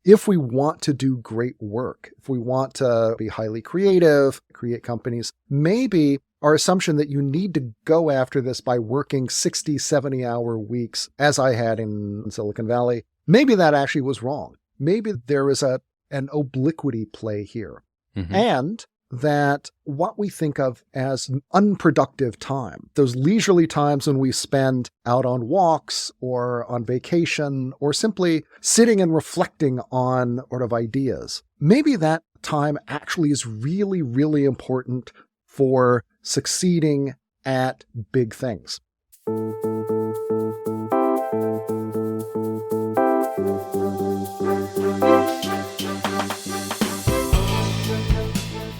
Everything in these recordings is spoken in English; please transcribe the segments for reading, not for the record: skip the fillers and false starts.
if we want to do great work, if we want to be highly creative, create companies, maybe our assumption that you need to go after this by working 60, 70-hour weeks, as I had in Silicon Valley, maybe that actually was wrong. Maybe there is an obliquity play here. And that what we think of as unproductive time, those leisurely times when we spend out on walks or on vacation or simply sitting and reflecting on sort of ideas, maybe that time actually is really, really important for succeeding at big things.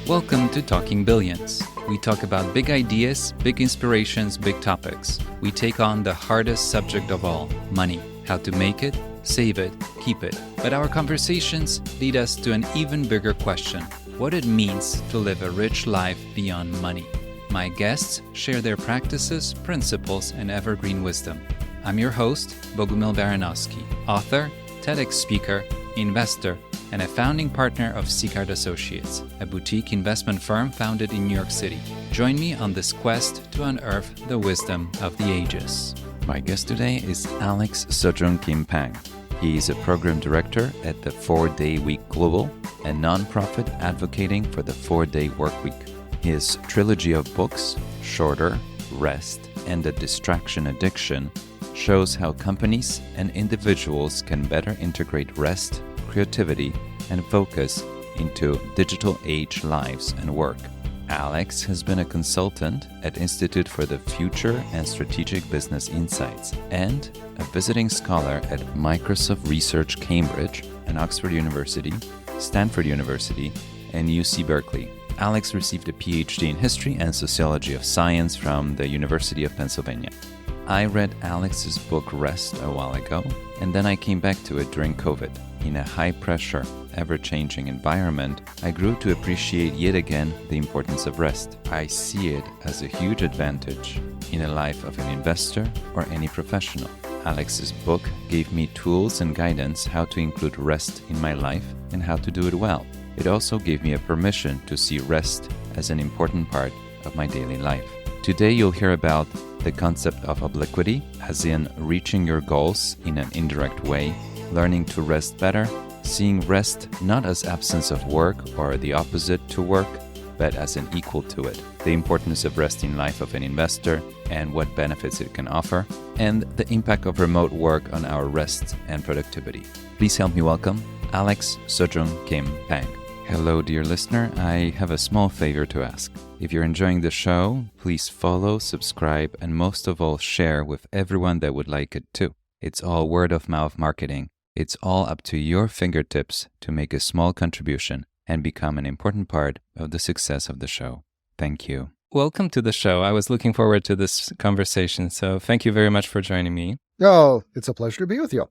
Welcome to Talking Billions. We talk about big ideas, big inspirations, big topics. We take on the hardest subject of all, money. How to make it, save it, keep it. But our conversations lead us to an even bigger question: what it means to live a rich life beyond money. My guests share their practices, principles, and evergreen wisdom. I'm your host, Bogumil Baranowski, author, TEDx speaker, investor, and a founding partner of Seacard Associates, a boutique investment firm founded in New York City. Join me on this quest to unearth the wisdom of the ages. My guest today is Alex Soojung-Kim Pang. He is a program director at the 4-Day Week Global, a nonprofit advocating for the 4-day workweek. His trilogy of books, Shorter, Rest, and the Distraction Addiction, shows how companies and individuals can better integrate rest, creativity, and focus into digital age lives and work. Alex has been a consultant at Institute for the Future and Strategic Business Insights and a visiting scholar at Microsoft Research Cambridge and Oxford University, Stanford University, and UC Berkeley. Alex received a Ph.D. in History and Sociology of Science from the University of Pennsylvania. I read Alex's book Rest a while ago, and then I came back to it during COVID. In a high-pressure, ever-changing environment, I grew to appreciate yet again the importance of rest. I see it as a huge advantage in the life of an investor or any professional. Alex's book gave me tools and guidance how to include rest in my life and how to do it well. It also gave me a permission to see rest as an important part of my daily life. Today you'll hear about the concept of obliquity, as in reaching your goals in an indirect way, learning to rest better, seeing rest not as absence of work or the opposite to work, but as an equal to it, the importance of rest in life of an investor and what benefits it can offer, and the impact of remote work on our rest and productivity. Please help me welcome Alex Soojung-Kim Pang. Hello, dear listener. I have a small favor to ask. If you're enjoying the show, please follow, subscribe, and most of all, share with everyone that would like it too. It's all word-of-mouth marketing. It's all up to your fingertips to make a small contribution and become an important part of the success of the show. Thank you. Welcome to the show. I was looking forward to this conversation, so thank you very much for joining me. Oh, it's a pleasure to be with you.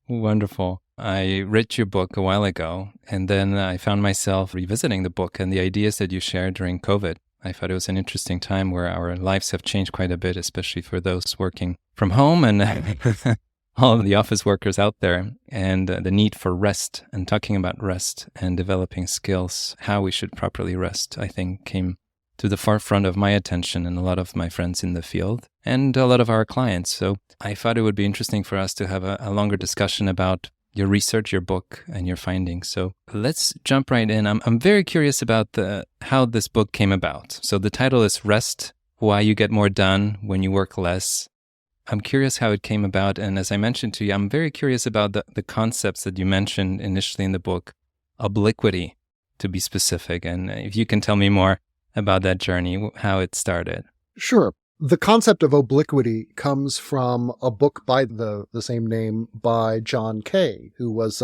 Wonderful. I read your book a while ago, and then I found myself revisiting the book and the ideas that you shared during COVID. I thought it was an interesting time where our lives have changed quite a bit, especially for those working from home and all of the office workers out there, and the need for rest and talking about rest and developing skills, how we should properly rest, I think came to the forefront of my attention and a lot of my friends in the field and a lot of our clients. So I thought it would be interesting for us to have a longer discussion about your research, your book, and your findings. So let's jump right in. I'm very curious about how this book came about. So the title is Rest, Why You Get More Done When You Work Less. I'm curious how it came about. And as I mentioned to you, I'm very curious about the concepts that you mentioned initially in the book, obliquity, to be specific. And if you can tell me more about that journey, how it started. Sure. The concept of obliquity comes from a book by the same name by John Kay, who was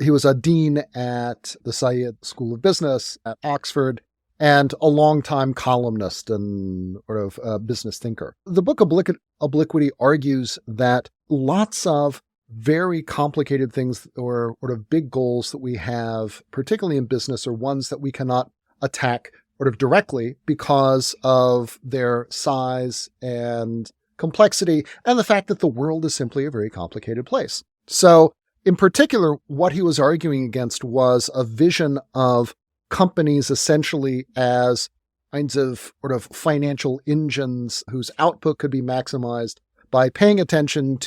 he was a dean at the Saïd School of Business at Oxford and a longtime columnist and sort of business thinker. The book Obliquity argues that lots of very complicated things or sort of big goals that we have, particularly in business, are ones that we cannot attack sort of directly because of their size and complexity and the fact that the world is simply a very complicated place. So in particular, what he was arguing against was a vision of companies essentially as kinds of sort of financial engines whose output could be maximized by paying attention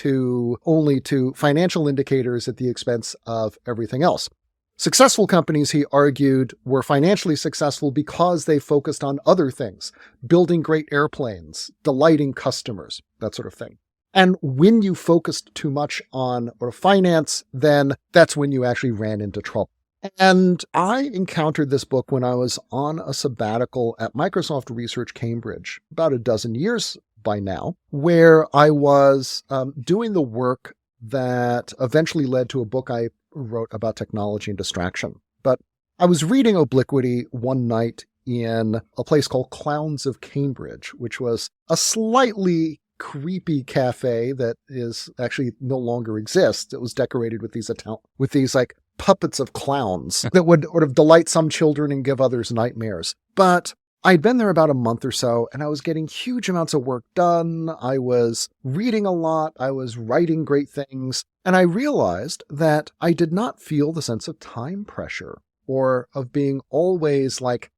only to financial indicators at the expense of everything else. Successful companies, he argued, were financially successful because they focused on other things, building great airplanes, delighting customers, that sort of thing. And when you focused too much on finance, then that's when you actually ran into trouble. And I encountered this book when I was on a sabbatical at Microsoft Research Cambridge, about a dozen years by now, where I was doing the work that eventually led to a book I wrote about technology and distraction. But I was reading Obliquity one night in a place called Clowns of Cambridge, which was a slightly creepy cafe that is actually no longer exists. It was decorated with these like puppets of clowns that would sort of delight some children and give others nightmares. But I'd been there about a month or so, and I was getting huge amounts of work done. I was reading a lot. I was writing great things. And I realized that I did not feel the sense of time pressure or of being always like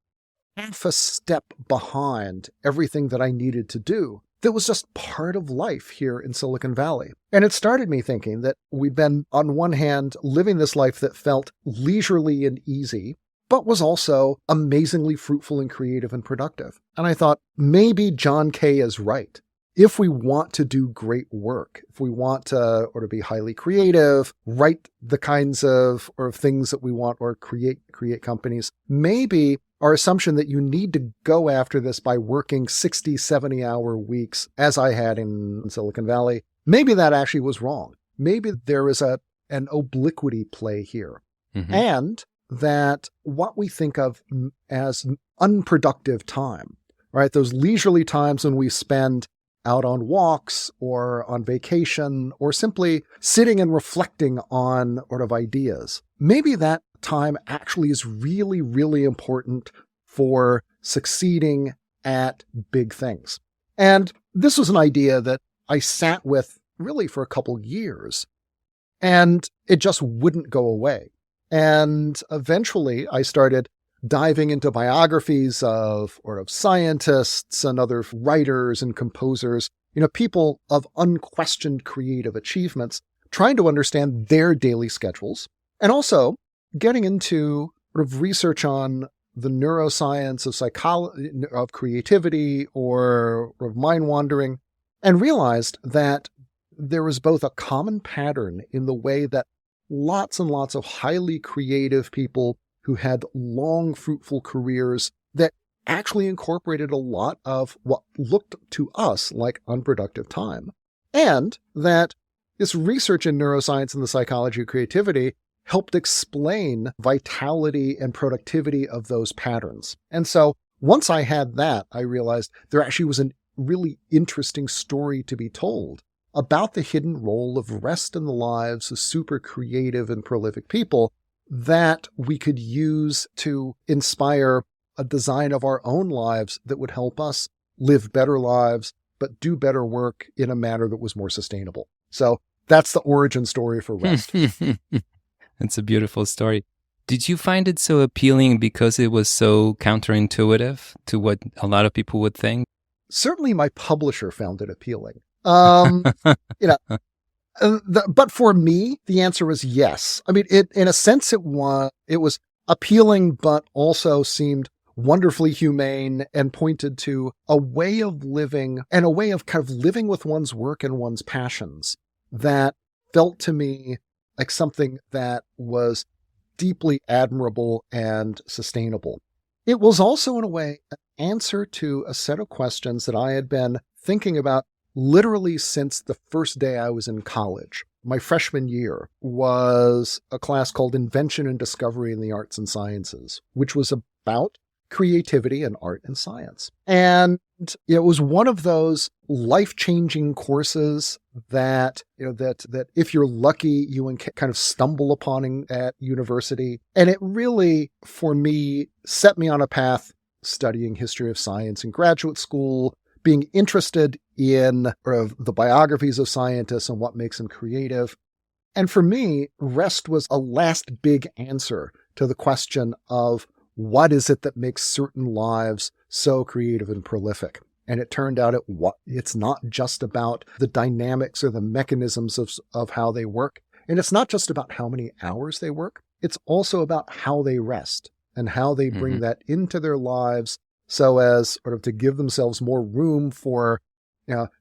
half a step behind everything that I needed to do. That was just part of life here in Silicon Valley. And it started me thinking that we'd been, on one hand, living this life that felt leisurely and easy, but was also amazingly fruitful and creative and productive. And I thought, maybe John Kay is right. If we want to do great work, if we want to be highly creative, write the kinds of things that we want, or create companies, maybe our assumption that you need to go after this by working 60, 70-hour weeks, as I had in Silicon Valley, maybe that actually was wrong. Maybe there is an obliquity play here. Mm-hmm. And that what we think of as unproductive time, right? Those leisurely times when we spend out on walks or on vacation or simply sitting and reflecting on ideas. Maybe that time actually is really, really important for succeeding at big things. And this was an idea that I sat with really for a couple years, and it just wouldn't go away. And eventually I started diving into biographies of scientists and other writers and composers, people of unquestioned creative achievements, trying to understand their daily schedules, and also getting into research on the neuroscience of psychology, of creativity or mind wandering, and realized that there was both a common pattern in the way that lots and lots of highly creative people who had long, fruitful careers that actually incorporated a lot of what looked to us like unproductive time. And that this research in neuroscience and the psychology of creativity helped explain vitality and productivity of those patterns. And so once I had that, I realized there actually was a really interesting story to be told about the hidden role of rest in the lives of super creative and prolific people that we could use to inspire a design of our own lives that would help us live better lives, but do better work in a manner that was more sustainable. So that's the origin story for rest. That's a beautiful story. Did you find it so appealing because it was so counterintuitive to what a lot of people would think? Certainly my publisher found it appealing. But for me, the answer was yes. I mean, in a sense, it was appealing, but also seemed wonderfully humane and pointed to a way of living and a way of kind of living with one's work and one's passions that felt to me like something that was deeply admirable and sustainable. It was also, in a way, an answer to a set of questions that I had been thinking about literally since the first day I was in college. My freshman year was a class called Invention and Discovery in the Arts and Sciences, which was about creativity and art and science. And it was one of those life-changing courses that, that if you're lucky, you kind of stumble upon at university. And it really, for me, set me on a path studying history of science in graduate school, being interested in the biographies of scientists and what makes them creative. And for me, rest was a last big answer to the question of what is it that makes certain lives so creative and prolific? And it turned out it's not just about the dynamics or the mechanisms of how they work. And it's not just about how many hours they work. It's also about how they rest and how they bring that into their lives so as sort of to give themselves more room for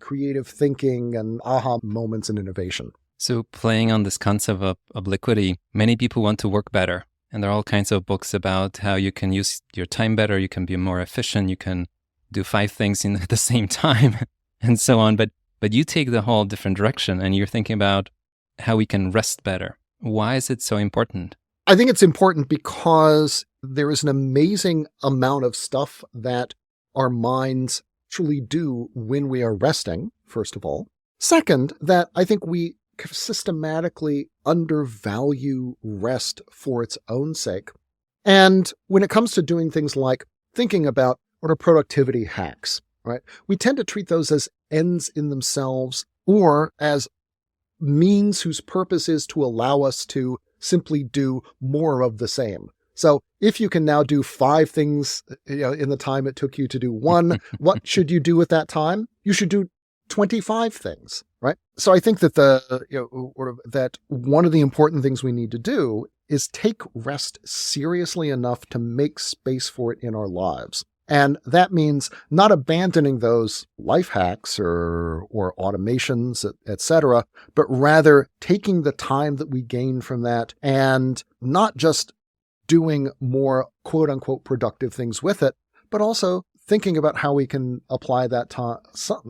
creative thinking and aha moments and innovation. So playing on this concept of obliquity, many people want to work better. And there are all kinds of books about how you can use your time better, you can be more efficient, you can do 5 things at the same time, and so on. But you take the whole different direction, and you're thinking about how we can rest better. Why is it so important? I think it's important because there is an amazing amount of stuff that our minds truly do when we are resting, first of all. Second, that I think we systematically undervalue rest for its own sake. And when it comes to doing things like thinking about what are productivity hacks, right? We tend to treat those as ends in themselves or as means whose purpose is to allow us to simply do more of the same. So if you can now do 5 things in the time it took you to do 1, what should you do with that time? You should do 25 things, right? So I think that that one of the important things we need to do is take rest seriously enough to make space for it in our lives. And that means not abandoning those life hacks or automations, et cetera, but rather taking the time that we gain from that and not just doing more quote unquote productive things with it, but also thinking about how we can apply that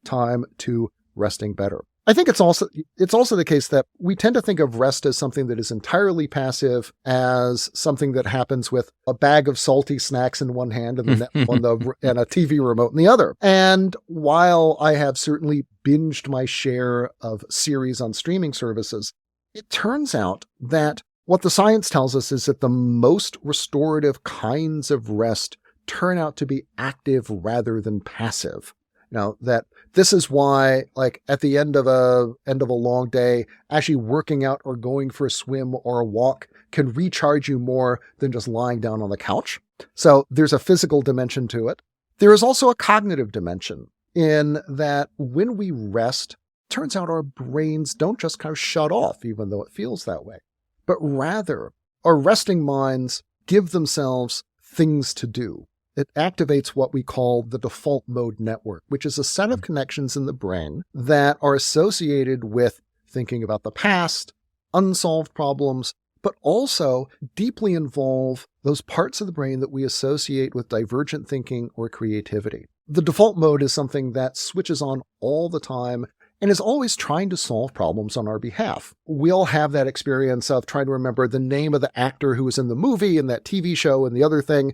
time to resting better. I think it's also the case that we tend to think of rest as something that is entirely passive, as something that happens with a bag of salty snacks in one hand and and a TV remote in the other. And while I have certainly binged my share of series on streaming services, it turns out that what the science tells us is that the most restorative kinds of rest turn out to be active rather than passive. Now, that this is why, like at the end of a long day, actually working out or going for a swim or a walk can recharge you more than just lying down on the couch. So there's a physical dimension to it. There is also a cognitive dimension in that when we rest, it turns out our brains don't just kind of shut off, even though it feels that way, but rather our resting minds give themselves things to do. It activates what we call the default mode network, which is a set of connections in the brain that are associated with thinking about the past, unsolved problems, but also deeply involve those parts of the brain that we associate with divergent thinking or creativity. The default mode is something that switches on all the time and is always trying to solve problems on our behalf. We all have that experience of trying to remember the name of the actor who was in the movie and that TV show and the other thing.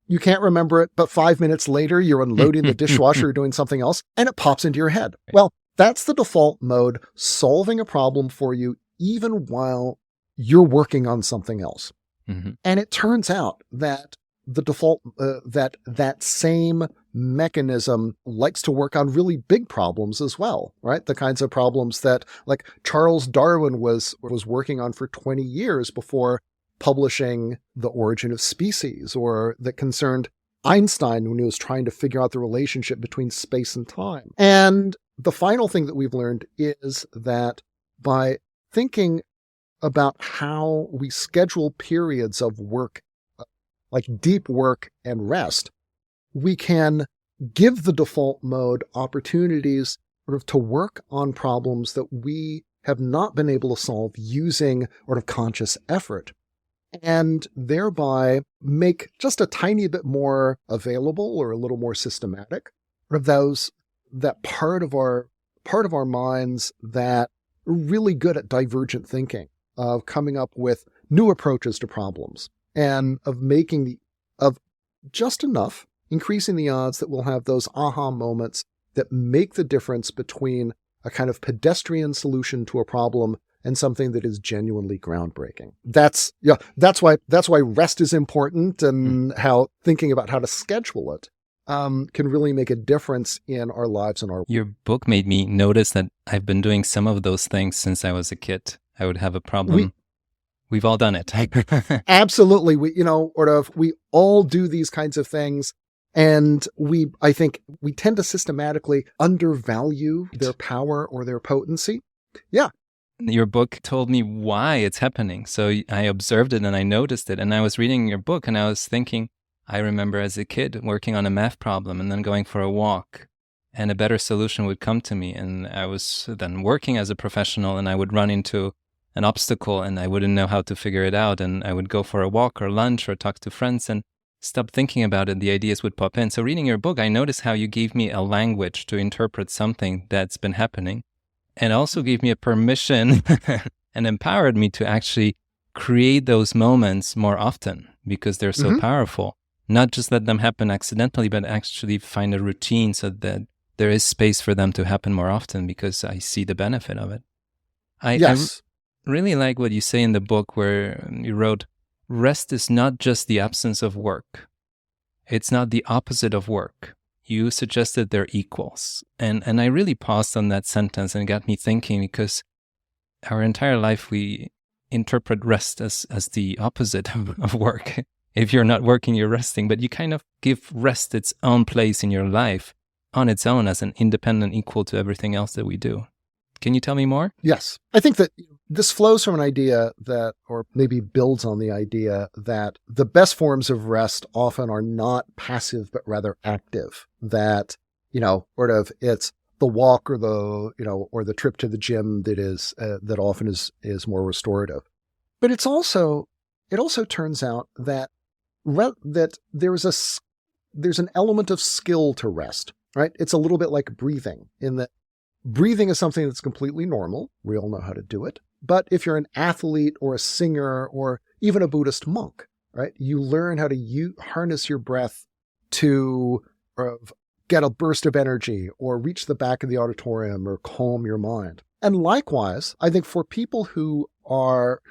You can't remember it, but 5 minutes later, you're unloading the dishwasher or doing something else, and it pops into your head. Well, that's the default mode solving a problem for you, even while you're working on something else. Mm-hmm. And it turns out that the default, that same mechanism likes to work on really big problems as well, right? The kinds of problems that like Charles Darwin was working on for 20 years before publishing The Origin of Species, or that concerned Einstein when he was trying to figure out the relationship between space and time. And the final thing that we've learned is that by thinking about how we schedule periods of work, like deep work and rest, we can give the default mode opportunities sort of to work on problems that we have not been able to solve using sort of conscious effort, and thereby make just a tiny bit more available or a little more systematic of that part of our minds that are really good at divergent thinking, of coming up with new approaches to problems, and of just enough increasing the odds that we'll have those aha moments that make the difference between a kind of pedestrian solution to a problem and something that is genuinely groundbreaking. That's why rest is important, and how thinking about how to schedule it can really make a difference in our lives and our. Your book made me notice that I've been doing some of those things since I was a kid. I would have a problem. We've all done it. Absolutely. We all do these kinds of things. And I think we tend to systematically undervalue their power or their potency. Yeah. Your book told me why it's happening. So I observed it and I noticed it. And I was reading your book and I was thinking, I remember as a kid working on a math problem and then going for a walk, and a better solution would come to me. And I was then working as a professional and I would run into an obstacle and I wouldn't know how to figure it out. And I would go for a walk or lunch or talk to friends and stop thinking about it. The ideas would pop in. So reading your book, I noticed how you gave me a language to interpret something that's been happening, and also gave me a permission and empowered me to actually create those moments more often because they're so powerful. Not just let them happen accidentally, but actually find a routine so that there is space for them to happen more often because I see the benefit of it. Yes. I really like what you say in the book where you wrote, rest is not just the absence of work. It's not the opposite of work. You suggested they're equals. And I really paused on that sentence and it got me thinking, because our entire life we interpret rest as the opposite of work. If you're not working, you're resting, but you kind of give rest its own place in your life on its own as an independent equal to everything else that we do. Can you tell me more? Yes. I think that this flows from an idea that, or maybe builds on the idea that the best forms of rest often are not passive, but rather active. That, it's the walk or the trip to the gym that often is more restorative. But it also turns out that there's an element of skill to rest, right? It's a little bit like breathing, in that breathing is something that's completely normal. We all know how to do it. But if you're an athlete or a singer or even a Buddhist monk, right, you learn how to harness your breath to get a burst of energy or reach the back of the auditorium or calm your mind. And likewise, I think for people who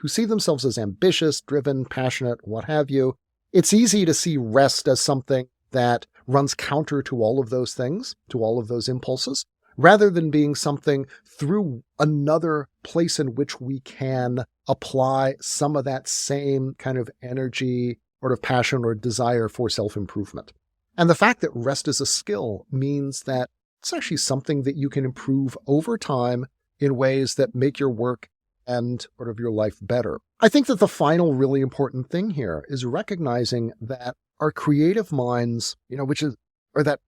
see themselves as ambitious, driven, passionate, what have you, it's easy to see rest as something that runs counter to all of those things, to all of those impulses, rather than being something through another place in which we can apply some of that same kind of energy or of passion or desire for self-improvement. And the fact that rest is a skill means that it's actually something that you can improve over time in ways that make your work and sort of your life better. I think that the final really important thing here is recognizing that our creative minds, that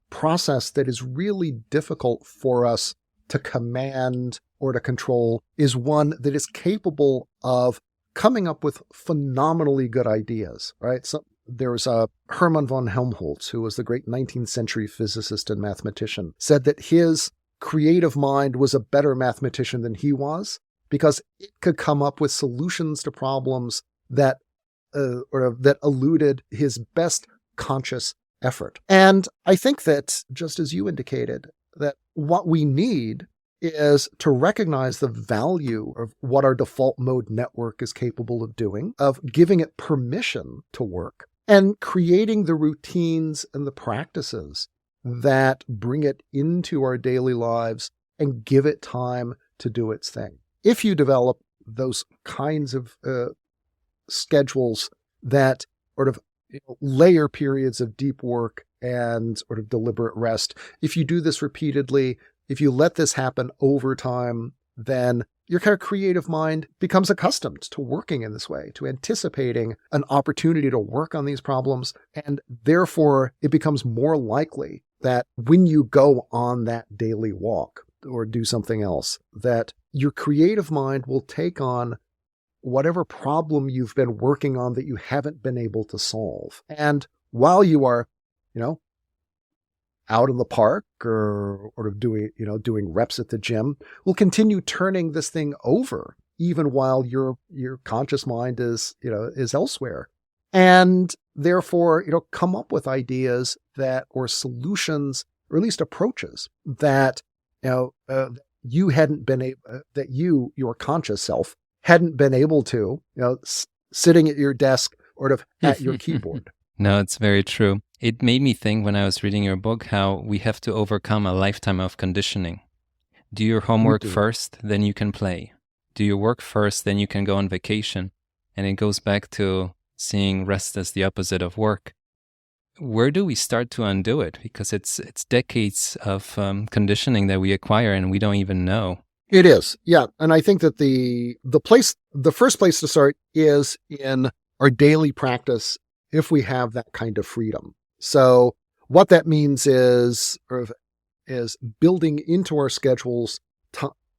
process that is really difficult for us to command or to control, is one that is capable of coming up with phenomenally good ideas, right? So there's Hermann von Helmholtz, who was the great 19th century physicist and mathematician, said that his creative mind was a better mathematician than he was because it could come up with solutions to problems that eluded his best conscious effort. And I think that, just as you indicated, that what we need is to recognize the value of what our default mode network is capable of doing, of giving it permission to work, and creating the routines and the practices that bring it into our daily lives and give it time to do its thing. If you develop those kinds of schedules that sort of layer periods of deep work and sort of deliberate rest, if you do this repeatedly, if you let this happen over time, then your kind of creative mind becomes accustomed to working in this way, to anticipating an opportunity to work on these problems. And therefore, it becomes more likely that when you go on that daily walk or do something else, that your creative mind will take on whatever problem you've been working on that you haven't been able to solve. And while you are, out in the park or doing reps at the gym, will continue turning this thing over, even while your conscious mind is elsewhere. And therefore, come up with ideas or solutions, or at least approaches that, you hadn't been able, that your conscious self hadn't been able to, sitting at your desk or at your keyboard. No, it's very true. It made me think when I was reading your book how we have to overcome a lifetime of conditioning. Do your homework first, then you can play. do your work first, then you can go on vacation. And it goes back to seeing rest as the opposite of work. Where do we start to undo it? Because it's decades of conditioning that we acquire and we don't even know. It is. Yeah. And I think that the first place to start is in our daily practice if we have that kind of freedom. So what that means is building into our schedules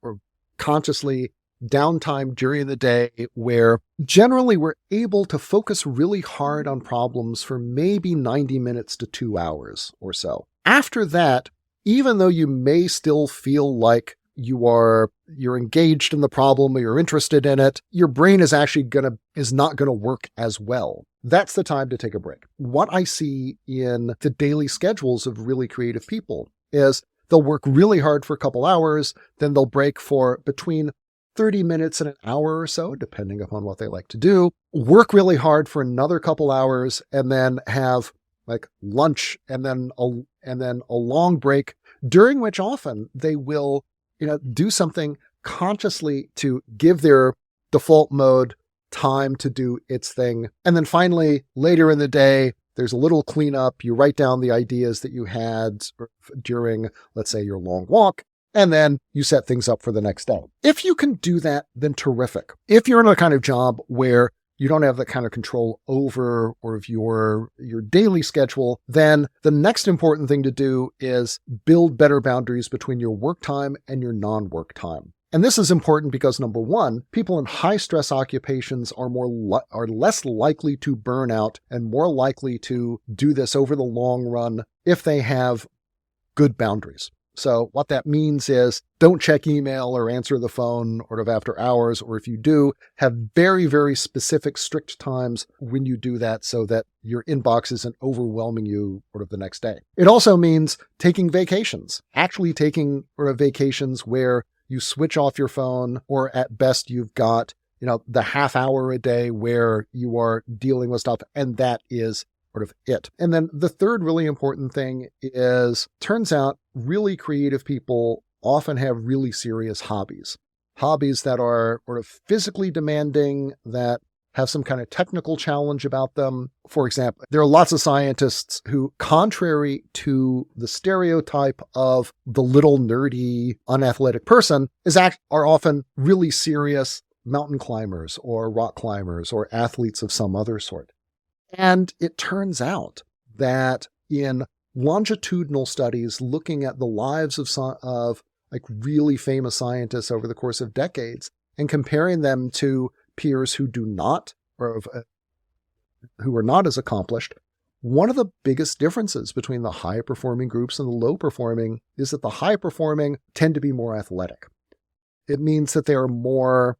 or consciously downtime during the day where generally we're able to focus really hard on problems for maybe 90 minutes to 2 hours or so. After that, even though you may still feel like you're engaged in the problem or you're interested in it, your brain is not going to work as well. That's the time to take a break. What I see in the daily schedules of really creative people is they'll work really hard for a couple hours, then they'll break for between 30 minutes and an hour or so, depending upon what they like to do, work really hard for another couple hours, and then have like lunch and then a long break, during which often they will, do something consciously to give their default mode time to do its thing. And then finally, later in the day, there's a little cleanup. You write down the ideas that you had during, let's say, your long walk, and then you set things up for the next day. If you can do that, then terrific. If you're in a kind of job where you don't have that kind of control over or of your daily schedule, then the next important thing to do is build better boundaries between your work time and your non-work time. And this is important because, number one, people in high-stress occupations are less likely to burn out and more likely to do this over the long run if they have good boundaries. So what that means is don't check email or answer the phone after hours, or if you do, have very, very specific, strict times when you do that so that your inbox isn't overwhelming you the next day. It also means taking vacations, actually taking vacations where you switch off your phone, or at best you've got, the half hour a day where you are dealing with stuff, and that is it. And then the third really important thing is, turns out really creative people often have really serious hobbies that are physically demanding, that have some kind of technical challenge about them. For example, there are lots of scientists who, contrary to the stereotype of the little nerdy, unathletic person, are often really serious mountain climbers or rock climbers or athletes of some other sort. And it turns out that in longitudinal studies looking at the lives of really famous scientists over the course of decades and comparing them to peers who are not as accomplished, one of the biggest differences between the high-performing groups and the low-performing is that the high-performing tend to be more athletic. It means that they are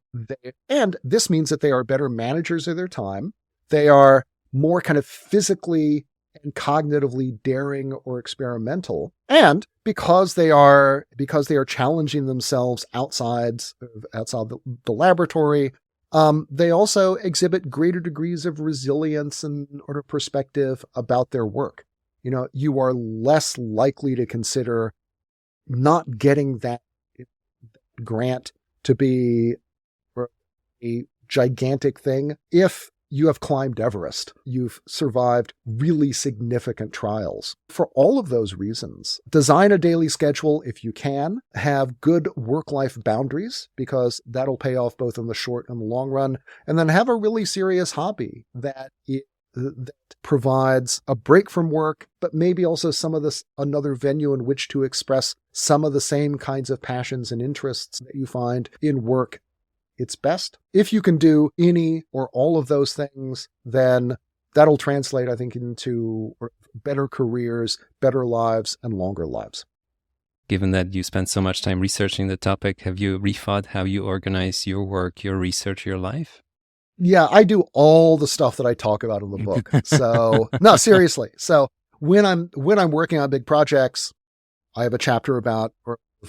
and this means that they are better managers of their time. They are more kind of physically and cognitively daring or experimental. And because they are challenging themselves outside the laboratory, they also exhibit greater degrees of resilience and perspective about their work. You are less likely to consider not getting that grant to be a gigantic thing if you have climbed Everest. You've survived really significant trials. For all of those reasons, design a daily schedule if you can. Have good work-life boundaries, because that'll pay off both in the short and the long run. And then have a really serious hobby that provides a break from work, but maybe also another venue in which to express some of the same kinds of passions and interests that you find in work. It's best. If you can do any or all of those things, then that'll translate, I think, into better careers, better lives, and longer lives. Given that you spent so much time researching the topic, have you rethought how you organize your work, your research, your life? Yeah, I do all the stuff that I talk about in the book. So, no, seriously. So when I'm working on big projects, I have a chapter about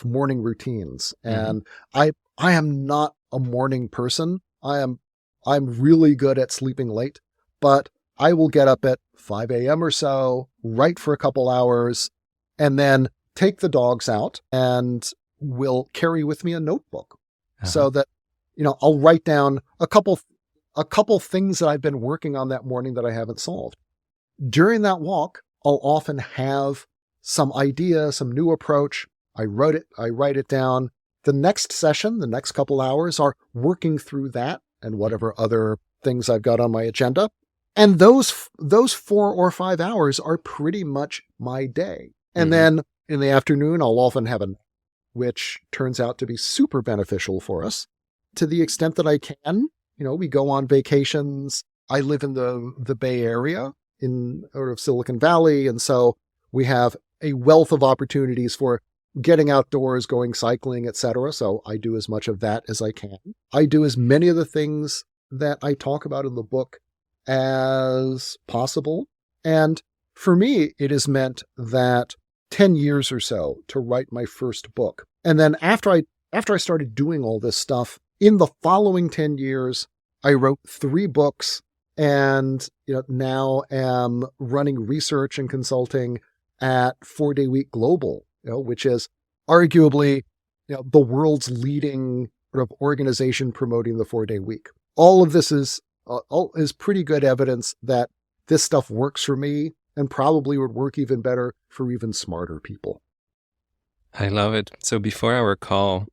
morning routines. And I am not a morning person. I'm really good at sleeping late, but I will get up at 5 a.m. or so, write for a couple hours, and then take the dogs out and will carry with me a notebook so that I'll write down a couple things that I've been working on that morning that I haven't solved. During that walk, I'll often have some idea, some new approach. I write it down. The next session, the next couple hours are working through that and whatever other things I've got on my agenda. And those 4 or 5 hours are pretty much my day. And then in the afternoon, I'll often have a nap, which turns out to be super beneficial for us. To the extent that I can, we go on vacations. I live in the Bay Area in sort of Silicon Valley. And so we have a wealth of opportunities for getting outdoors, going cycling, etc. So I do as much of that as I can. I do as many of the things that I talk about in the book as possible. And for me, it has meant that 10 years or so to write my first book. And then after I started doing all this stuff, in the following 10 years, I wrote 3 books and now am running research and consulting at 4-Day Week Global, which is arguably the world's leading sort of organization promoting the 4-day week. All of this is pretty good evidence that this stuff works for me and probably would work even better for even smarter people. I love it. So before our call,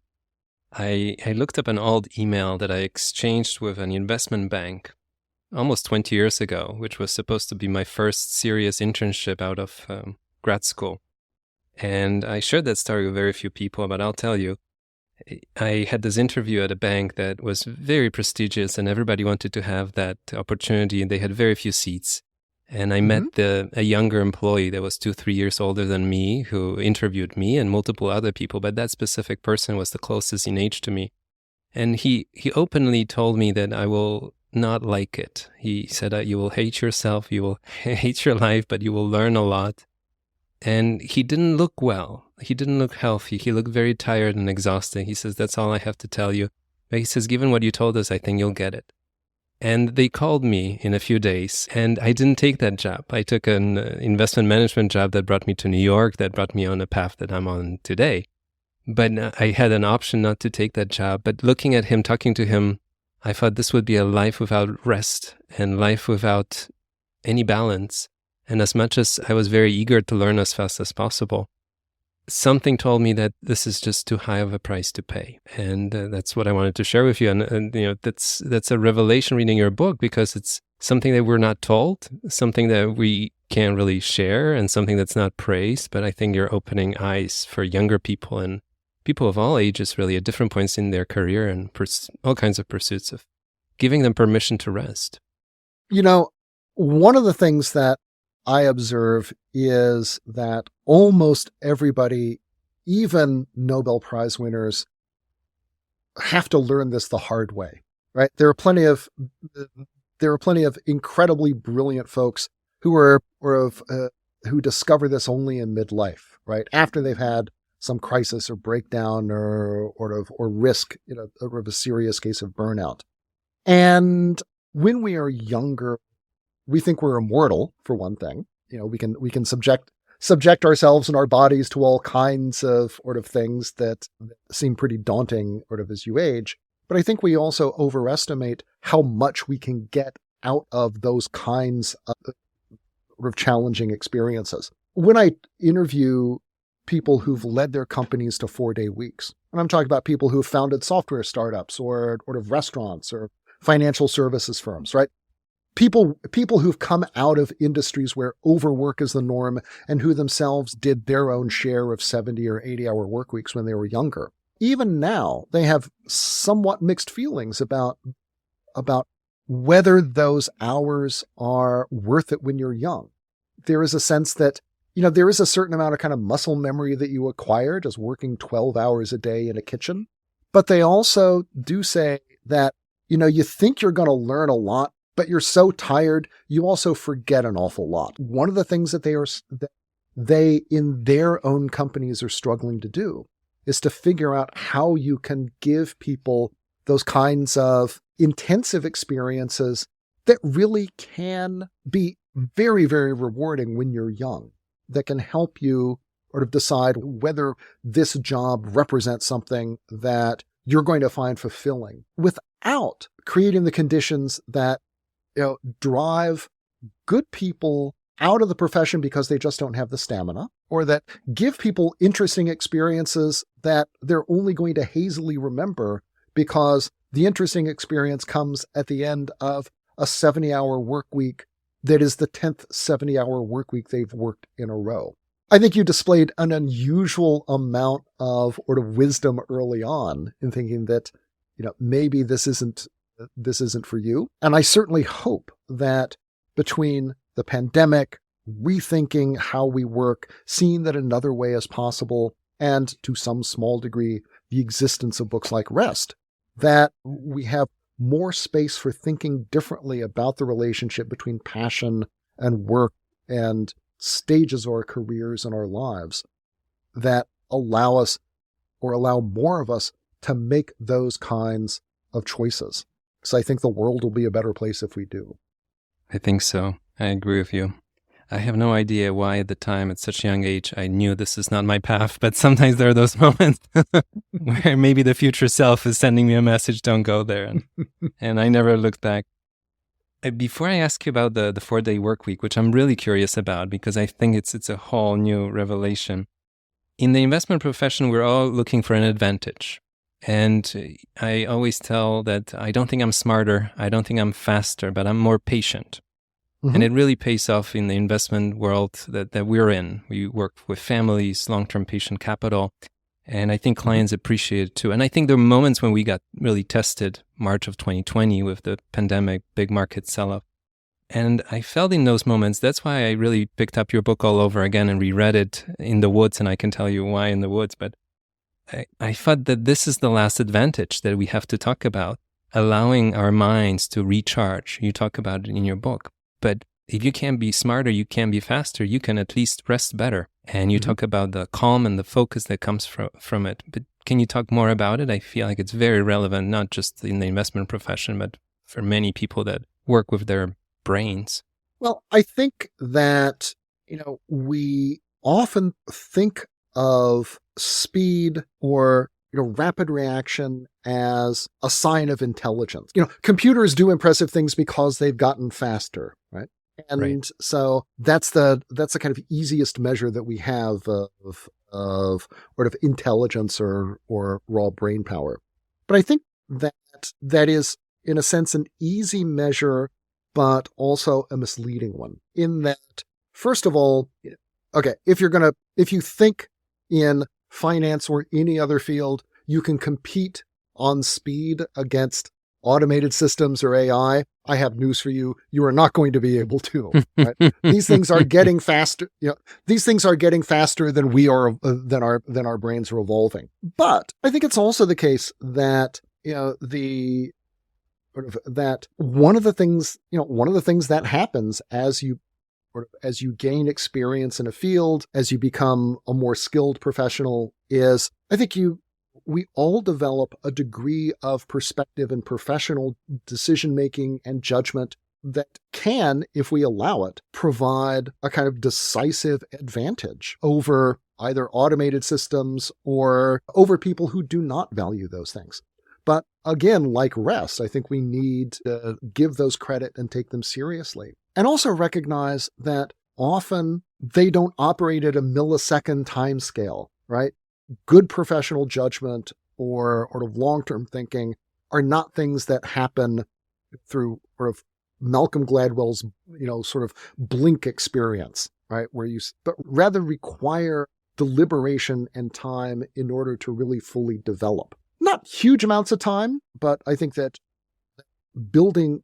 I looked up an old email that I exchanged with an investment bank almost 20 years ago, which was supposed to be my first serious internship out of grad school. And I shared that story with very few people, but I'll tell you, I had this interview at a bank that was very prestigious and everybody wanted to have that opportunity and they had very few seats. And I met a younger employee that was 2-3 years older than me who interviewed me and multiple other people, but that specific person was the closest in age to me. And he openly told me that I will not like it. He said that you will hate yourself, you will hate your life, but you will learn a lot. And he didn't look well. He didn't look healthy. He looked very tired and exhausted. He says, that's all I have to tell you. But he says, given what you told us, I think you'll get it. And they called me in a few days, and I didn't take that job. I took an investment management job that brought me to New York, that brought me on a path that I'm on today. But I had an option not to take that job. But looking at him, talking to him, I thought this would be a life without rest and life without any balance. And as much as I was very eager to learn as fast as possible, something told me that this is just too high of a price to pay. And that's what I wanted to share with you. And that's a revelation reading your book, because it's something that we're not told, something that we can't really share, and something that's not praised. But I think you're opening eyes for younger people and people of all ages, really, at different points in their career and all kinds of pursuits, of giving them permission to rest. One of the things that I observe is that almost everybody, even Nobel Prize winners, have to learn this the hard way, right? There are plenty of incredibly brilliant folks who who discover this only in midlife, right? After they've had some crisis or breakdown or risk, of a serious case of burnout. And when we are younger, we think we're immortal, for one thing. We can subject ourselves and our bodies to all kinds of things that seem pretty daunting as you age. But I think we also overestimate how much we can get out of those kinds of challenging experiences. When I interview people who've led their companies to 4-day weeks, and I'm talking about people who've founded software startups or restaurants or financial services firms, right? People who've come out of industries where overwork is the norm and who themselves did their own share of 70 or 80-hour work weeks when they were younger. Even now, they have somewhat mixed feelings about whether those hours are worth it when you're young. There is a sense that, there is a certain amount of kind of muscle memory that you acquire just working 12 hours a day in a kitchen. But they also do say that, you think you're going to learn a lot, but you're so tired, you also forget an awful lot. One of the things that they in their own companies are struggling to do is to figure out how you can give people those kinds of intensive experiences that really can be very, very rewarding when you're young, that can help you decide whether this job represents something that you're going to find fulfilling without creating the conditions that drive good people out of the profession because they just don't have the stamina, or that give people interesting experiences that they're only going to hazily remember because the interesting experience comes at the end of a 70-hour work week that is the 10th 70-hour work week they've worked in a row. I think you displayed an unusual amount of sort of wisdom early on in thinking that, maybe this isn't for you. And I certainly hope that between the pandemic, rethinking how we work, seeing that another way is possible, and to some small degree, the existence of books like Rest, that we have more space for thinking differently about the relationship between passion and work and stages of our careers and our lives that allow us, or allow more of us, to make those kinds of choices. So I think the world will be a better place if we do. I think so. I agree with you. I have no idea why at the time, at such a young age, I knew this is not my path. But sometimes there are those moments where maybe the future self is sending me a message, don't go there. And I never looked back. Before I ask you about the 4-day work week, which I'm really curious about because I think it's a whole new revelation. In the investment profession, we're all looking for an advantage. And I always tell that I don't think I'm smarter, I don't think I'm faster, but I'm more patient. Mm-hmm. And it really pays off in the investment world that we're in. We work with families, long-term patient capital, and I think clients appreciate it too. And I think there were moments when we got really tested, March of 2020 with the pandemic, big market sell-off. And I felt in those moments, that's why I really picked up your book all over again and reread it in the woods, and I can tell you why in the woods, but I thought that this is the last advantage that we have to talk about, allowing our minds to recharge. You talk about it in your book. But if you can't be smarter, you can't be faster, you can at least rest better. And you talk about the calm and the focus that comes from it. But can you talk more about it? I feel like it's very relevant, not just in the investment profession, but for many people that work with their brains. Well, I think that, we often think of speed or rapid reaction as a sign of intelligence. Computers do impressive things because they've gotten faster, right? And so that's the kind of easiest measure that we have of sort of intelligence or raw brain power. But I think that is, in a sense, an easy measure, but also a misleading one. In that, first of all, okay, if you think in finance or any other field, you can compete on speed against automated systems or AI. I have news for you. You are not going to be able to. Right? These things are getting faster. These things are getting faster than we are, than our brains are evolving. But I think it's also the case that that one of the things that happens as you gain experience in a field, as you become a more skilled professional, is I think we all develop a degree of perspective and professional decision-making and judgment that can, if we allow it, provide a kind of decisive advantage over either automated systems or over people who do not value those things. But again, like Rest, I think we need to give those credit and take them seriously. And also recognize that often they don't operate at a millisecond time scale, right? Good professional judgment or sort of long-term thinking are not things that happen through sort of Malcolm Gladwell's, sort of blink experience, right? But rather require deliberation and time in order to really fully develop. Not huge amounts of time, but I think that building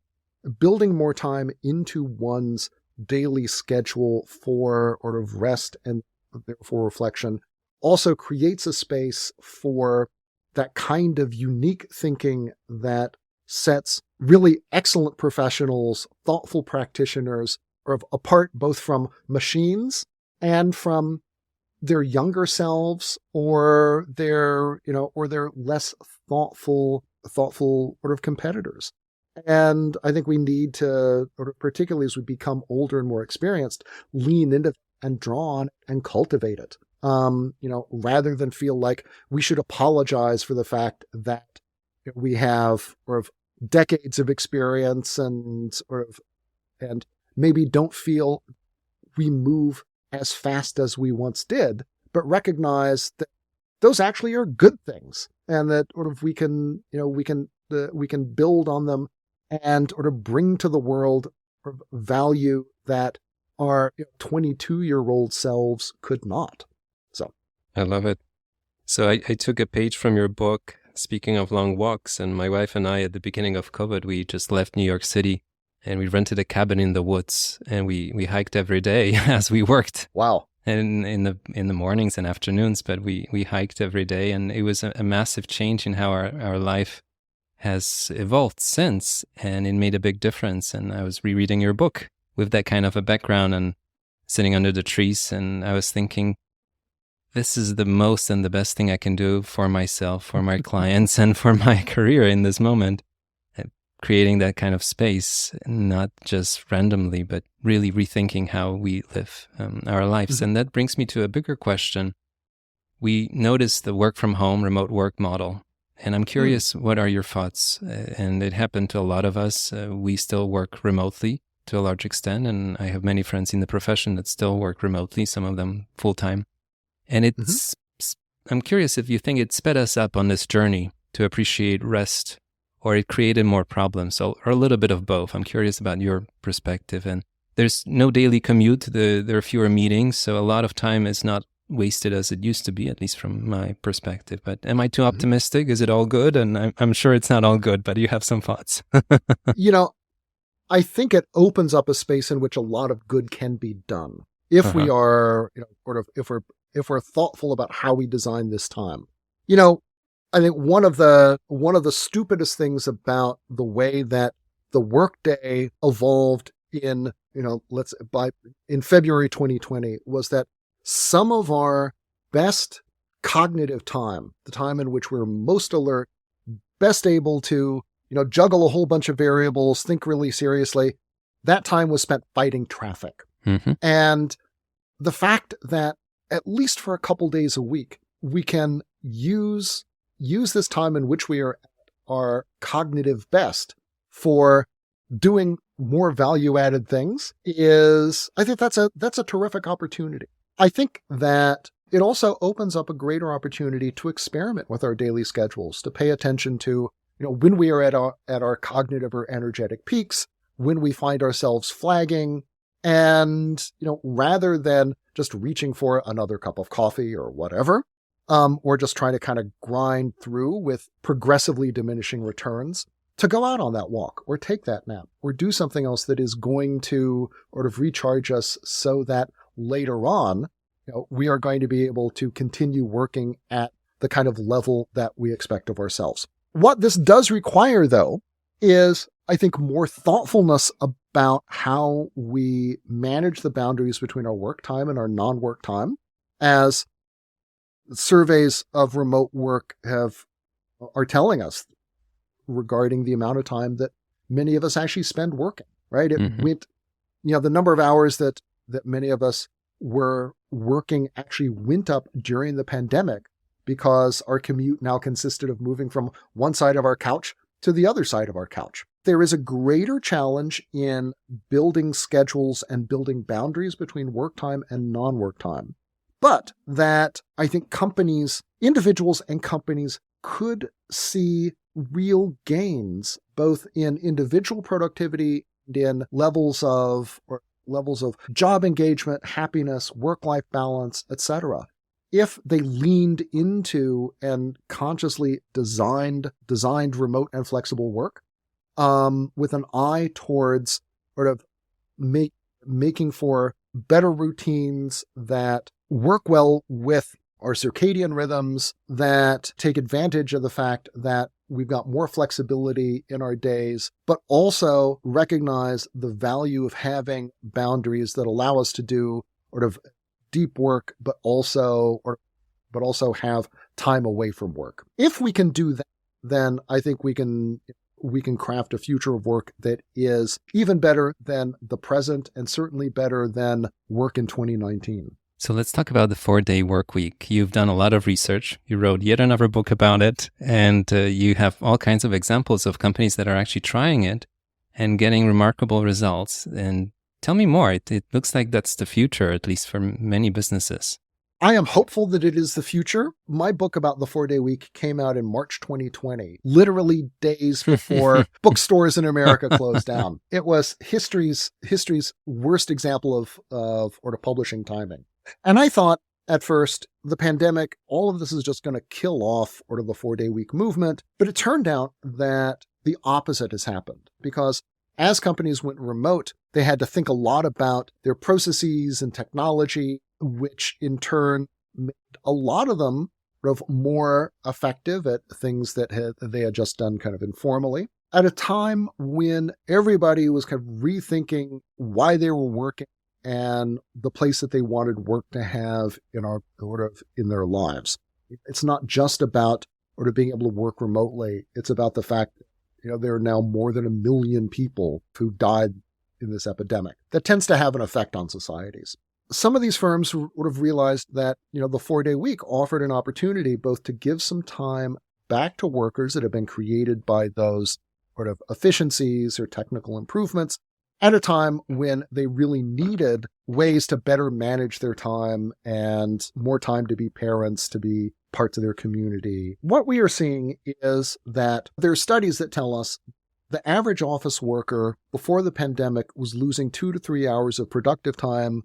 more time into one's daily schedule for sort of rest and therefore reflection also creates a space for that kind of unique thinking that sets really excellent professionals, thoughtful practitioners, apart both from machines and from their younger selves or their less thoughtful sort of competitors. And I think we need to, particularly as we become older and more experienced, lean into and draw on and cultivate it. rather than feel like we should apologize for the fact that we have sort of decades of experience and maybe don't feel we move as fast as we once did, but recognize that those actually are good things, and that sort of we can build on them and sort of bring to the world sort of value that our 22-year-old selves could not. So I love it. So I took a page from your book, speaking of long walks, and my wife and I, at the beginning of COVID, we just left New York City and we rented a cabin in the woods, and we hiked every day as we worked. Wow. And in the mornings and afternoons, but we hiked every day, and it was a massive change in how our life has evolved since, and it made a big difference. And I was rereading your book with that kind of a background and sitting under the trees, and I was thinking, this is the most and the best thing I can do for myself, for my clients, and for my career in this moment. Creating that kind of space, not just randomly, but really rethinking how we live our lives. Mm-hmm. And that brings me to a bigger question. We noticed the work from home, remote work model. And I'm curious, what are your thoughts? And it happened to a lot of us. We still work remotely to a large extent. And I have many friends in the profession that still work remotely, some of them full time. And it's, I'm curious if you think it sped us up on this journey to appreciate rest, or it created more problems, or a little bit of both. I'm curious about your perspective. And there's no daily commute. There are fewer meetings, so a lot of time is not wasted as it used to be, at least from my perspective. But am I too optimistic? Is it all good? And I'm sure it's not all good, but you have some thoughts. I think it opens up a space in which a lot of good can be done if we are, if we're thoughtful about how we design this time. I think one of the stupidest things about the way that the workday evolved in February 2020 was that some of our best cognitive time, the time in which we're most alert, best able to, juggle a whole bunch of variables, think really seriously, that time was spent fighting traffic. Mm-hmm. And the fact that at least for a couple days a week, we can use this time in which we are at our cognitive best for doing more value-added things I think that's a terrific opportunity. I think that it also opens up a greater opportunity to experiment with our daily schedules, to pay attention to, when we are at our cognitive or energetic peaks, when we find ourselves flagging, and, rather than just reaching for another cup of coffee or whatever, or just trying to kind of grind through with progressively diminishing returns, to go out on that walk or take that nap or do something else that is going to sort of recharge us so that later on, we are going to be able to continue working at the kind of level that we expect of ourselves. What this does require, though, is, I think, more thoughtfulness about how we manage the boundaries between our work time and our non-work time, as surveys of remote work are telling us regarding the amount of time that many of us actually spend working, right? It went, the number of hours that many of us were working actually went up during the pandemic because our commute now consisted of moving from one side of our couch to the other side of our couch. There is a greater challenge in building schedules and building boundaries between work time and non-work time. But that I think individuals and companies could see real gains, both in individual productivity and in levels of job engagement, happiness, work-life balance, etc., if they leaned into and consciously designed remote and flexible work, with an eye towards sort of making for better routines that work well with our circadian rhythms, that take advantage of the fact that we've got more flexibility in our days, but also recognize the value of having boundaries that allow us to do sort of deep work, but also have time away from work. If we can do that, then I think we can craft a future of work that is even better than the present and certainly better than work in 2019. So let's talk about the 4-day work week. You've done a lot of research. You wrote yet another book about it. And you have all kinds of examples of companies that are actually trying it and getting remarkable results. And tell me more. It looks like that's the future, at least for many businesses. I am hopeful that it is the future. My book about the 4-day week came out in March 2020, literally days before bookstores in America closed down. It was history's worst example of publishing timing. And I thought at first, the pandemic, all of this is just going to kill off the 4-day week movement. But it turned out that the opposite has happened, because as companies went remote, they had to think a lot about their processes and technology, which in turn made a lot of them more effective at things that they had just done kind of informally. At a time when everybody was kind of rethinking why they were working and the place that they wanted work to have in their lives. It's not just about being able to work remotely. It's about the fact that there are now more than 1 million people who died in this epidemic. That tends to have an effect on societies. Some of these firms would have realized that the 4-day week offered an opportunity both to give some time back to workers that have been created by those efficiencies or technical improvements, at a time when they really needed ways to better manage their time and more time to be parents, to be parts of their community. What we are seeing is that there are studies that tell us the average office worker before the pandemic was losing 2 to 3 hours of productive time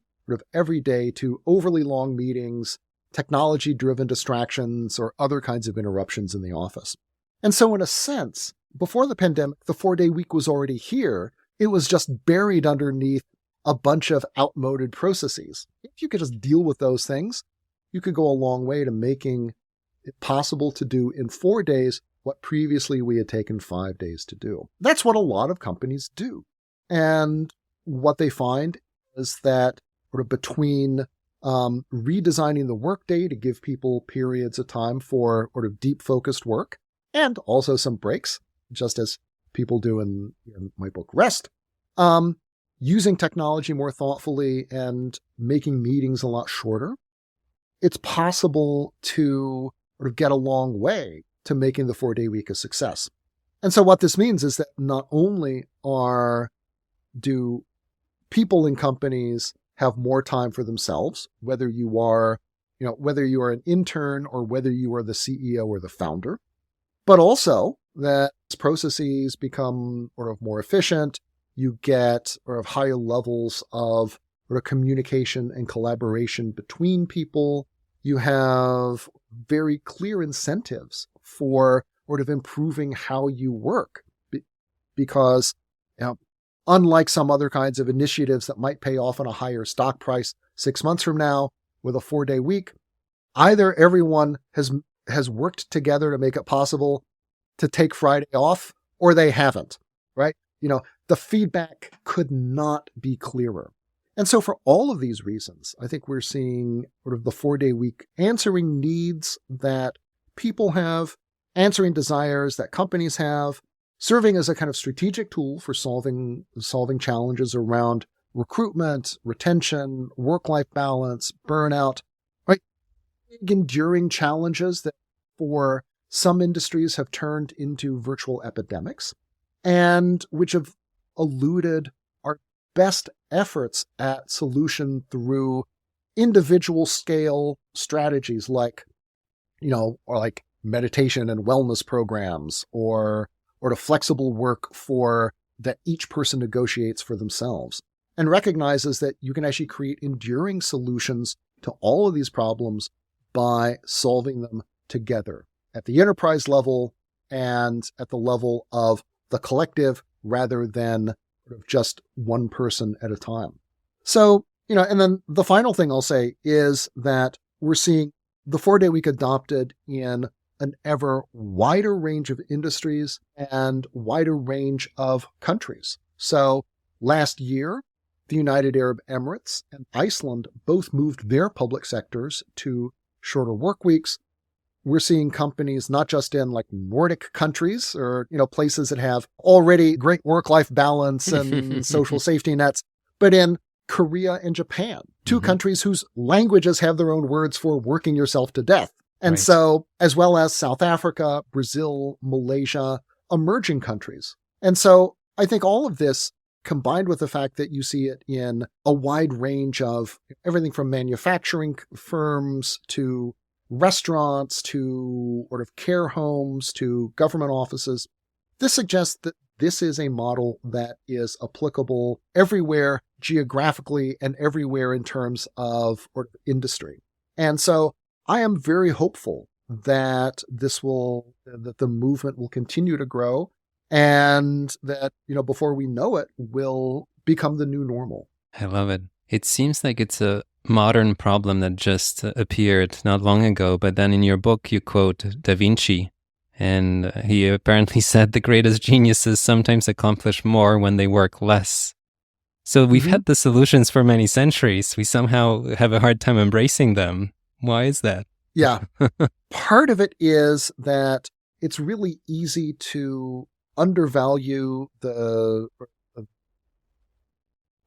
every day to overly long meetings, technology-driven distractions, or other kinds of interruptions in the office. And so in a sense, before the pandemic, the 4-day week was already here. It was just buried underneath a bunch of outmoded processes. If you could just deal with those things, you could go a long way to making it possible to do in 4 days what previously we had taken 5 days to do. That's what a lot of companies do. And what they find is that between redesigning the workday to give people periods of time for deep focused work, and also some breaks, just as people do in my book, Rest, using technology more thoughtfully and making meetings a lot shorter, it's possible to get a long way to making the 4-day week a success. And so what this means is that not only do people in companies have more time for themselves, whether you are an intern or whether you are the CEO or the founder, but also that processes become more efficient. You get higher levels of communication and collaboration between people. You have very clear incentives for improving how you work, because unlike some other kinds of initiatives that might pay off on a higher stock price 6 months from now, with a 4-day week, either everyone has worked together to make it possible to take Friday off, or they haven't, right? The feedback could not be clearer. And so for all of these reasons, I think we're seeing the 4-day week answering needs that people have, answering desires that companies have, serving as a kind of strategic tool for solving challenges around recruitment, retention, work-life balance, burnout, right? Big enduring challenges that for some industries have turned into virtual epidemics, and which have eluded our best efforts at solution through individual scale strategies like meditation and wellness programs, or to flexible work that each person negotiates for themselves, and recognizes that you can actually create enduring solutions to all of these problems by solving them together at the enterprise level and at the level of the collective, rather than just one person at a time. So, and then the final thing I'll say is that we're seeing the 4-day week adopted in an ever wider range of industries and wider range of countries. So last year, the United Arab Emirates and Iceland both moved their public sectors to shorter work weeks. We're seeing companies not just in Nordic countries or, places that have already great work-life balance and social safety nets, but in Korea and Japan, two countries whose languages have their own words for working yourself to death. And so, as well as South Africa, Brazil, Malaysia, emerging countries. And so I think all of this, combined with the fact that you see it in a wide range of everything from manufacturing firms to restaurants to sort of care homes to government offices, this suggests that this is a model that is applicable everywhere geographically and everywhere in terms of industry. And so I am very hopeful that that the movement will continue to grow and that, before we know it, will become the new normal. I love it. It seems like it's a modern problem that just appeared not long ago, but then in your book you quote Da Vinci, and he apparently said the greatest geniuses sometimes accomplish more when they work less. So we've had the solutions for many centuries. We somehow have a hard time embracing them. Why is that? Yeah. Part of it is that it's really easy to undervalue the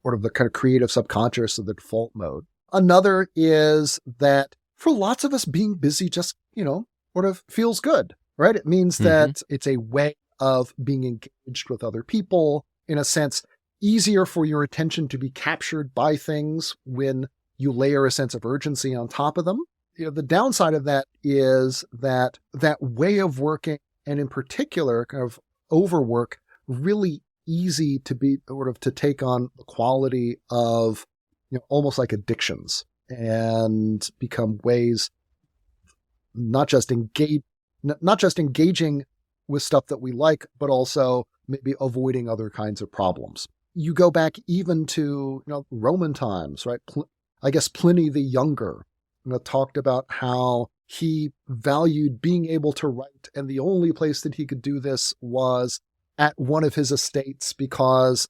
kind of creative subconscious of the default mode. Another is that for lots of us, being busy just, sort of feels good, right? It means that it's a way of being engaged with other people, in a sense, easier for your attention to be captured by things when you layer a sense of urgency on top of them. The downside of that is that way of working, and in particular kind of overwork, really easy to be to take on the quality of almost like addictions and become ways not just engaging with stuff that we like, but also maybe avoiding other kinds of problems. You go back even to Roman times, right? I guess Pliny the Younger talked about how he valued being able to write, and the only place that he could do this was at one of his estates because,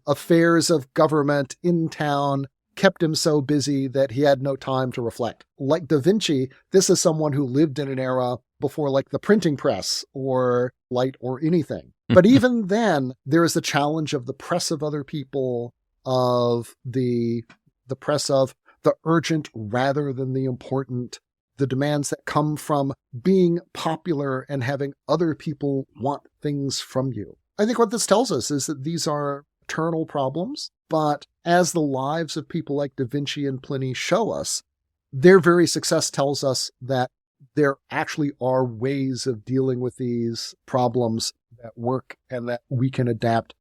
affairs of government in town kept him so busy that he had no time to reflect. Like Da Vinci, this is someone who lived in an era before like the printing press or light or anything. But even then, there is the challenge of the press of other people, of the press of the urgent rather than the important, the demands that come from being popular and having other people want things from you. I think what this tells us is that these are eternal problems, but as the lives of people like Da Vinci and Pliny show us, their very success tells us that there actually are ways of dealing with these problems that work and that we can adapt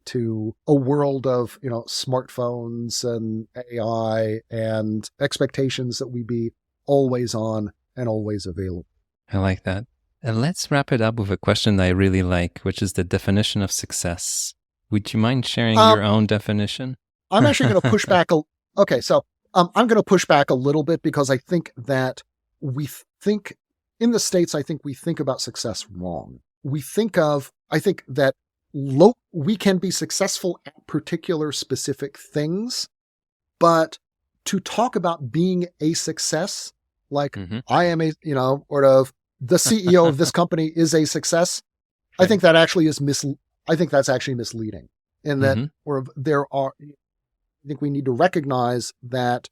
to a world of, smartphones and AI and expectations that we be always on and always available. I like that. And let's wrap it up with a question that I really like, which is the definition of success. Would you mind sharing your own definition? I'm actually going to push back. I'm going to push back a little bit because I think that in the States, I think we think about success wrong. I think that we can be successful at particular specific things, but to talk about being a success, like I am the CEO of this company is a success. Okay. I think that actually is that's actually misleading in that, I think we need to recognize that,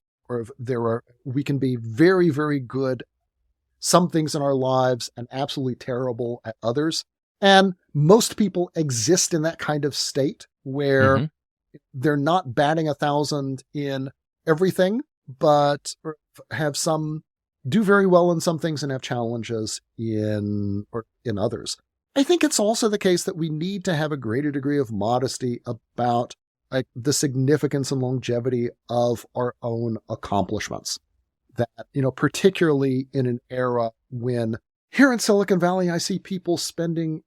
we can be very, very good some things in our lives and absolutely terrible at others. And most people exist in that kind of state where they're not batting 1,000 in everything, but do very well in some things and have challenges in others. I think it's also the case that we need to have a greater degree of modesty about the significance and longevity of our own accomplishments. That, particularly in an era when here in Silicon Valley, I see people spending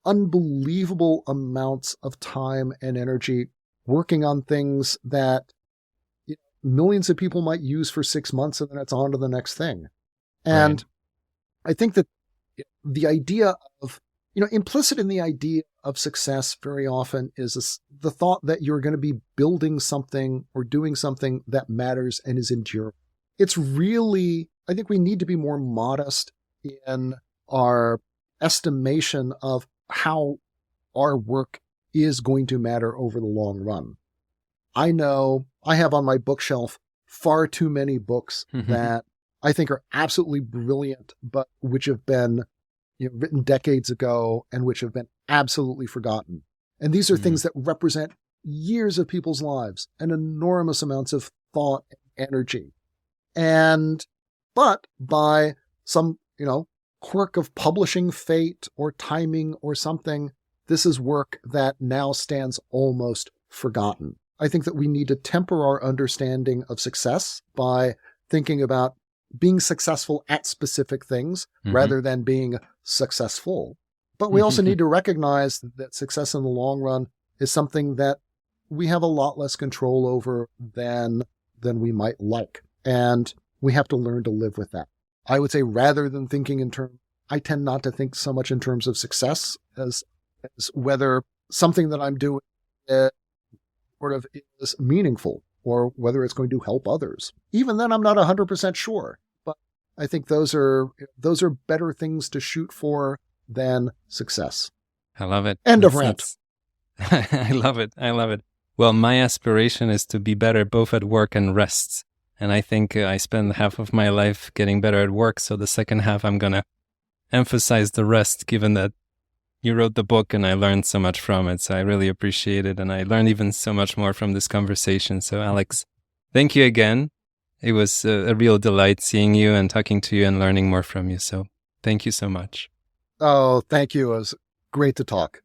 unbelievable amounts of time and energy working on things that millions of people might use for 6 months and then it's on to the next thing. And I think that the idea of, implicit in the idea of success very often is the thought that you're going to be building something or doing something that matters and is enduring. It's really, I think we need to be more modest in our estimation of how our work is going to matter over the long run. I know I have on my bookshelf far too many books that I think are absolutely brilliant, but which have been written decades ago and which have been absolutely forgotten. And these are things that represent years of people's lives and enormous amounts of thought and energy. But by some, quirk of publishing fate or timing or something, this is work that now stands almost forgotten. I think that we need to temper our understanding of success by thinking about being successful at specific things rather than being successful. But we also need to recognize that success in the long run is something that we have a lot less control over than we might like. And we have to learn to live with that. I would say rather than thinking in terms, I tend not to think so much in terms of success as whether something that I'm doing sort of is meaningful or whether it's going to help others. Even then, I'm not 100% sure. But I think those are better things to shoot for than success. I love it. End of rant. I love it. I love it. Well, my aspiration is to be better both at work and rest. And I think I spend half of my life getting better at work. So the second half, I'm going to emphasize the rest, given that you wrote the book and I learned so much from it. So I really appreciate it. And I learned even so much more from this conversation. So Alex, thank you again. It was a real delight seeing you and talking to you and learning more from you. So thank you so much. Oh, thank you. It was great to talk.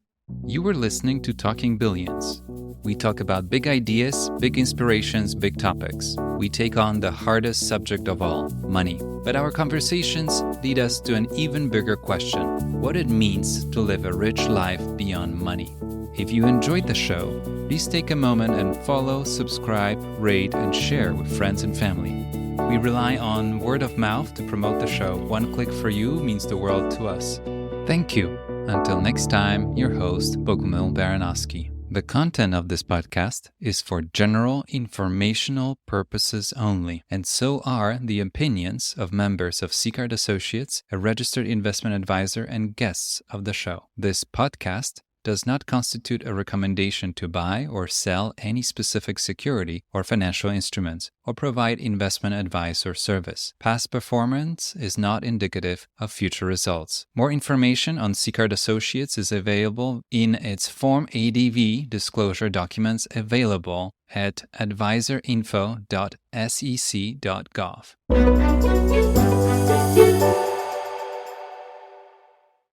You were listening to Talking Billions. We talk about big ideas, big inspirations, big topics. We take on the hardest subject of all, money. But our conversations lead us to an even bigger question: what it means to live a rich life beyond money. If you enjoyed the show, please take a moment and follow, subscribe, rate, and share with friends and family. We rely on word of mouth to promote the show. One click for you means the world to us. Thank you. Until next time, your host, Bogumil Baranowski. The content of this podcast is for general informational purposes only, and so are the opinions of members of Seacard Associates, a registered investment advisor, and guests of the show. This podcast does not constitute a recommendation to buy or sell any specific security or financial instruments, or provide investment advice or service. Past performance is not indicative of future results. More information on Seacard Associates is available in its Form ADV disclosure documents available at advisorinfo.sec.gov.